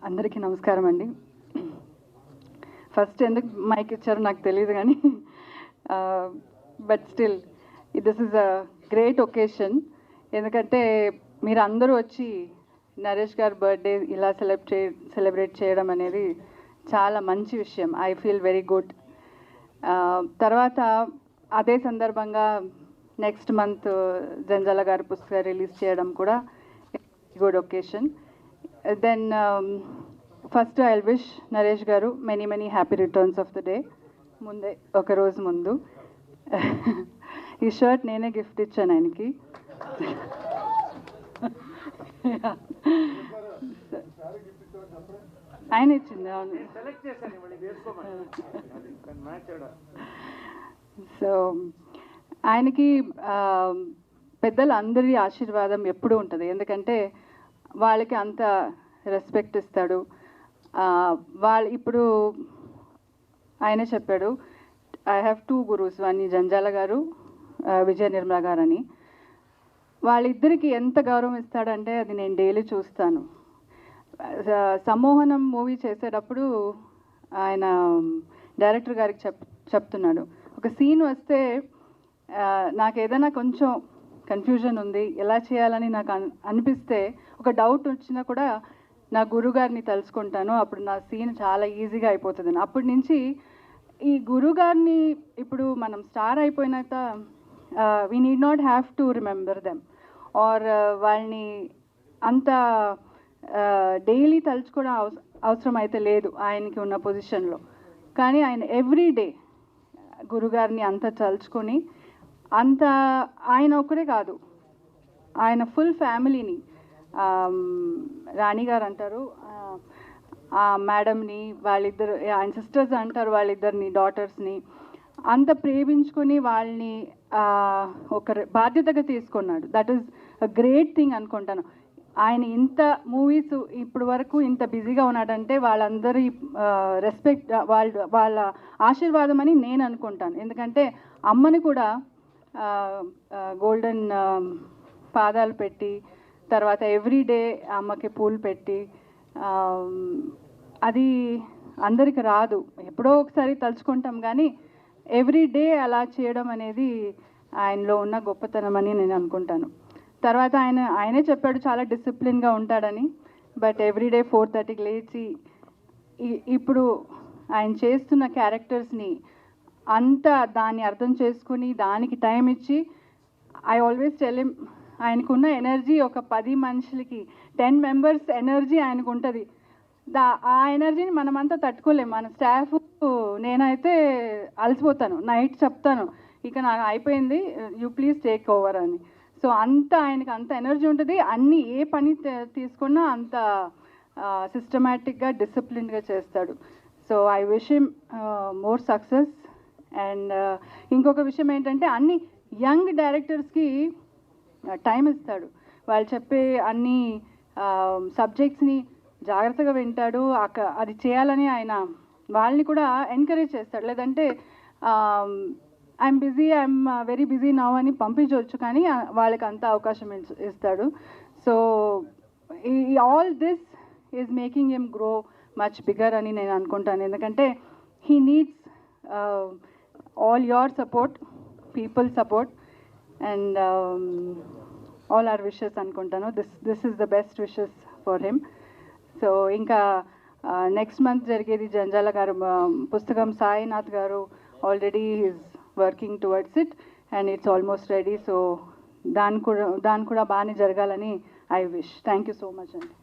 అందరికీ నమస్కారం అండి. ఫస్ట్ ఎందుకు మైక్ ఇచ్చారో నాకు తెలియదు కానీ but still this is a great occasion. ఎందుకంటే మీరు అందరూ వచ్చి నరేష్ గారి బర్త్డే ఇలా సెలబ్రేట్ చేయడం అనేది చాలా మంచి విషయం. I feel very good. తర్వాత అదే సందర్భంగా నెక్స్ట్ మంత్ జంజాల గారి పుస్తకం రిలీజ్ చేయడం కూడా good occasion. Then first I wish Naresh garu many happy returns of the day. ముందే ఒక రోజు ముందు ఈ షర్ట్ నేనే గిఫ్ట్ ఇచ్చాను ఆయనకి. ఆయన ఇచ్చింది. అవును. సో ఆయనకి పెద్దల అందరి ఆశీర్వాదం ఎప్పుడూ ఉంటుంది. ఎందుకంటే వాళ్ళకి అంత రెస్పెక్ట్ ఇస్తాడు. వాళ్ళు ఇప్పుడు ఆయనే చెప్పాడు, I have 2 gurus, one Janjala గారు, విజయ నిర్మల గారు అని. వాళ్ళిద్దరికి ఎంత గౌరవం ఇస్తాడంటే అది నేను డైలీ చూస్తాను. సమ్మోహనం మూవీ చేసేటప్పుడు ఆయన డైరెక్టర్ గారికి చెప్తున్నాడు, ఒక సీన్ వస్తే నాకు ఏదైనా కొంచెం కన్ఫ్యూజన్ ఉంది, ఎలా చేయాలని నాకు అనిపిస్తే, ఒక డౌట్ వచ్చినా కూడా నా గురుగారిని తలుచుకుంటాను, అప్పుడు నా సీన్ చాలా ఈజీగా అయిపోతుంది. అప్పటి నుంచి ఈ గురుగారిని ఇప్పుడు మనం స్టార్ అయిపోయినాక we need not have to remember them or వాళ్ళని అంత డైలీ తలుచుకోవడం అవసరం అయితే లేదు ఆయనకి ఉన్న పొజిషన్లో. కానీ ఆయన ఎవ్రీ డే గురుగారిని అంత తలుచుకొని, అంత ఆయన ఒక్కడే కాదు, ఆయన ఫుల్ ఫ్యామిలీని, రాణి గారు అంటారు ఆ మేడంని, వాళ్ళిద్దరు ఆయన సిస్టర్స్ అంటారు, వాళ్ళిద్దరిని డాటర్స్ని అంత ప్రేమించుకొని వాళ్ళని ఒక బాధ్యతగా తీసుకున్నాడు. That is a great thing అనుకుంటాను. ఆయన ఇంత మూవీస్ ఇప్పుడు వరకు ఇంత బిజీగా ఉన్నాడంటే వాళ్ళందరి రెస్పెక్ట్, వాళ్ళ ఆశీర్వాదం అని నేను అనుకుంటాను. ఎందుకంటే అమ్మని కూడా గోల్డెన్ పాదాలు పెట్టి, తర్వాత ఎవ్రీడే అమ్మకి పూలు పెట్టి, అది అందరికి రాదు, ఎప్పుడో ఒకసారి తలుచుకుంటాం, కానీ ఎవ్రీడే అలా చేయడం అనేది ఆయనలో ఉన్న గొప్పతనం అని నేను అనుకుంటాను. తర్వాత ఆయనే చెప్పాడు చాలా డిసిప్లిన్గా ఉంటాడని. బట్ ఎవ్రీడే 4:30కి లేచి ఇప్పుడు ఆయన చేస్తున్న క్యారెక్టర్స్ని అంతా దాన్ని అర్థం చేసుకుని దానికి టైం ఇచ్చి, ఐ ఆల్వేస్ టెల్ హిమ్, ఆయనకున్న ఎనర్జీ ఒక 10 మనుషులకి 10 మెంబర్స్ ఎనర్జీ ఆయనకు ఉంటుంది. ఆ ఎనర్జీని మనమంతా తట్టుకోలేము. మన స్టాఫ్, నేనైతే అలసిపోతాను, నైట్ చెప్తాను ఇక నాకు అయిపోయింది, యూ ప్లీజ్ టేక్ ఓవర్ అని. సో ఆయనకి అంత ఎనర్జీ ఉంటుంది. అన్నీ ఏ పని తీసుకున్నా అంత సిస్టమేటిక్గా డిసిప్లిన్గా చేస్తాడు. So I wish him more success. And ఇంకొక విషయం ఏంటంటే అన్ని యంగ్ డైరెక్టర్స్కి టైం ఇస్తాడు. వాళ్ళు చెప్పే అన్ని సబ్జెక్ట్స్ని జాగ్రత్తగా వింటాడు. అది చేయాలని ఆయన వాళ్ళని కూడా ఎంకరేజ్ చేస్తాడు. లేదంటే ఐఎమ్ వెరీ బిజీ నౌ అని పంపించవచ్చు, కానీ వాళ్ళకి అంత అవకాశం ఇస్తాడు. So all this is making him grow much bigger అని నేను అనుకుంటాను. ఎందుకంటే he needs all your support, people support, and all our wishes అనుకుంటాను. This is the best wishes for him. So ఇంకా నెక్స్ట్ మంత్ జరిగేది జంజాల గారు పుస్తకం, Sainath garu already is working towards it and it's almost ready. So దాని కూడా బాగానే జరగాలని I wish. Thank you so much అండి.